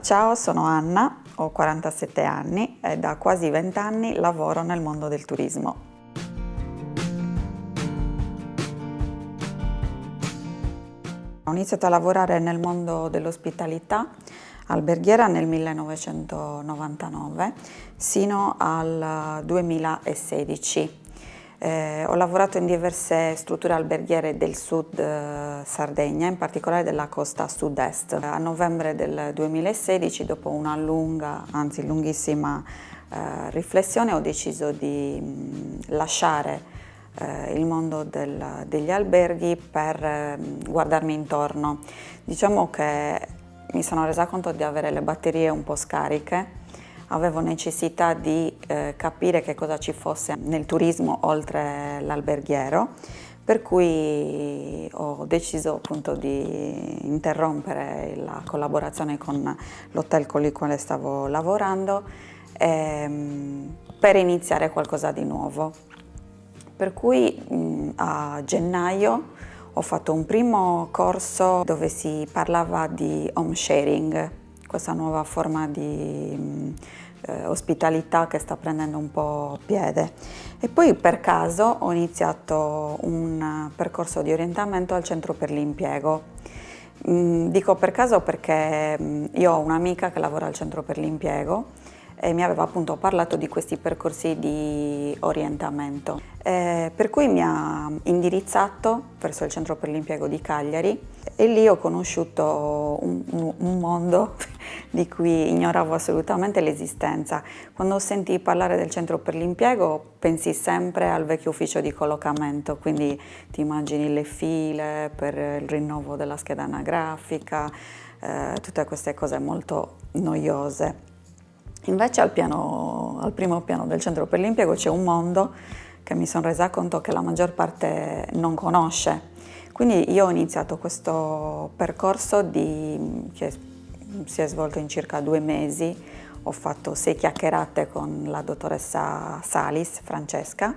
Ciao, sono Anna, ho 47 anni e da quasi 20 anni lavoro nel mondo del turismo. Ho iniziato a lavorare nel mondo dell'ospitalità alberghiera nel 1999 sino al 2016. Ho lavorato in diverse strutture alberghiere del sud Sardegna, in particolare della costa sud-est. A novembre del 2016, dopo una lunga, anzi lunghissima riflessione, ho deciso di lasciare il mondo degli alberghi per guardarmi intorno. Diciamo che mi sono resa conto di avere le batterie un po' scariche, avevo necessità di capire che cosa ci fosse nel turismo oltre l'alberghiero, per cui ho deciso appunto di interrompere la collaborazione con l'hotel con il quale stavo lavorando per iniziare qualcosa di nuovo. Per cui a gennaio ho fatto un primo corso dove si parlava di home sharing, questa nuova forma di ospitalità che sta prendendo un po' piede. E poi per caso ho iniziato un percorso di orientamento al centro per l'impiego. Dico per caso perché io ho un'amica che lavora al centro per l'impiego e mi aveva appunto parlato di questi percorsi di orientamento, per cui mi ha indirizzato verso il centro per l'impiego di Cagliari e lì ho conosciuto un mondo di cui ignoravo assolutamente l'esistenza. Quando senti parlare del centro per l'impiego pensi sempre al vecchio ufficio di collocamento, quindi ti immagini le file per il rinnovo della scheda anagrafica, tutte queste cose molto noiose. Invece al primo piano del centro per l'impiego c'è un mondo che mi sono resa conto che la maggior parte non conosce. Quindi io ho iniziato questo percorso che si è svolto in circa 2 mesi. Ho fatto 6 chiacchierate con la dottoressa Salis, Francesca,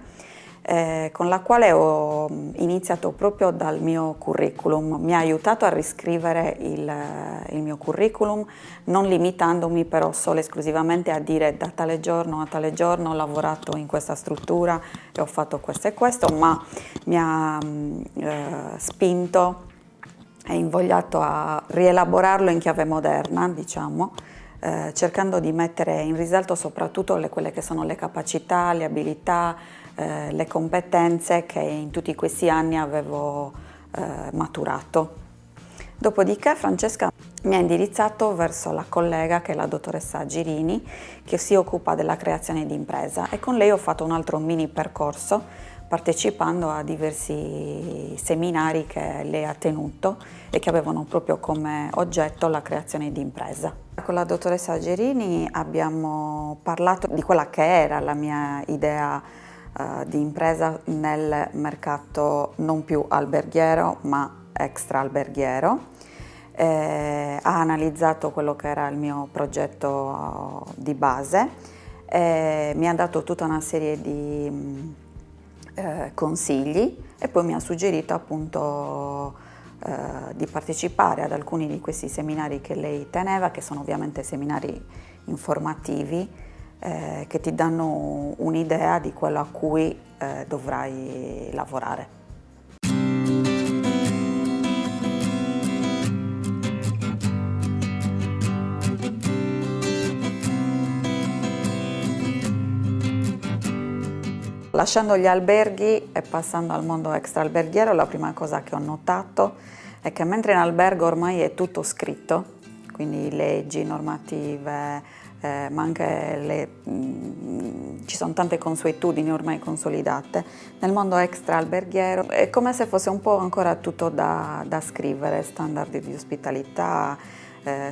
con la quale ho iniziato proprio dal mio curriculum. Mi ha aiutato a riscrivere il mio curriculum, non limitandomi però solo esclusivamente a dire da tale giorno a tale giorno ho lavorato in questa struttura e ho fatto questo e questo, ma mi ha spinto e invogliato a rielaborarlo in chiave moderna, diciamo, cercando di mettere in risalto soprattutto quelle che sono le capacità, le abilità, le competenze che in tutti questi anni avevo maturato. Dopodiché Francesca mi ha indirizzato verso la collega che è la dottoressa Girini, che si occupa della creazione di impresa, e con lei ho fatto un altro mini percorso partecipando a diversi seminari che lei ha tenuto e che avevano proprio come oggetto la creazione di impresa. Con la dottoressa Gerini abbiamo parlato di quella che era la mia idea di impresa nel mercato non più alberghiero ma extra alberghiero. Ha analizzato quello che era il mio progetto di base, mi ha dato tutta una serie di consigli e poi mi ha suggerito appunto di partecipare ad alcuni di questi seminari che lei teneva, che sono ovviamente seminari informativi che ti danno un'idea di quello a cui dovrai lavorare. Lasciando gli alberghi e passando al mondo extra-alberghiero, la prima cosa che ho notato è che mentre in albergo ormai è tutto scritto, quindi leggi, normative, ma anche ci sono tante consuetudini ormai consolidate, nel mondo extra-alberghiero è come se fosse un po' ancora tutto da scrivere, standard di ospitalità,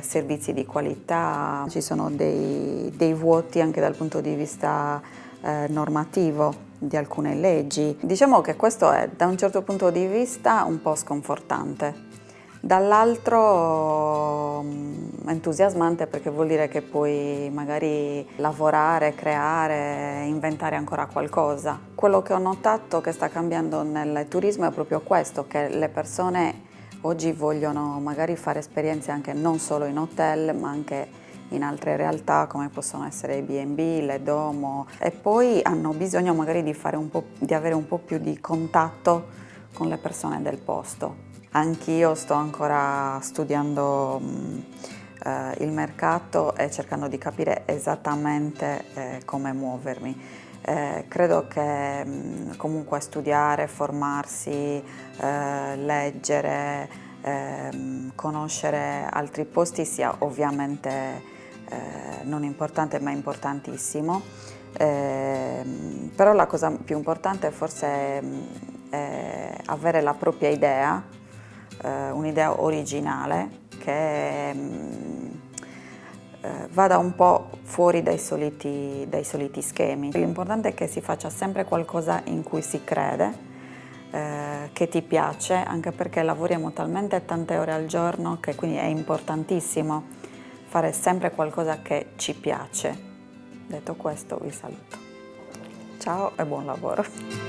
servizi di qualità, ci sono dei vuoti anche dal punto di vista normativo di alcune leggi. Diciamo che questo è da un certo punto di vista un po' sconfortante, dall'altro entusiasmante perché vuol dire che puoi magari lavorare, creare, inventare ancora qualcosa. Quello che ho notato che sta cambiando nel turismo è proprio questo, che le persone Oggi vogliono magari fare esperienze anche non solo in hotel, ma anche in altre realtà come possono essere i B&B, le domo, e poi hanno bisogno magari di avere un po' più di contatto con le persone del posto. Anch'io sto ancora studiando il mercato e cercando di capire esattamente come muovermi. Credo che comunque studiare, formarsi, leggere, conoscere altri posti sia ovviamente non importante ma importantissimo, però la cosa più importante forse è avere la propria idea, un'idea originale che vada un po' fuori dai soliti schemi. L'importante è che si faccia sempre qualcosa in cui si crede, che ti piace, anche perché lavoriamo talmente tante ore al giorno che quindi è importantissimo fare sempre qualcosa che ci piace. Detto questo, vi saluto. Ciao e buon lavoro.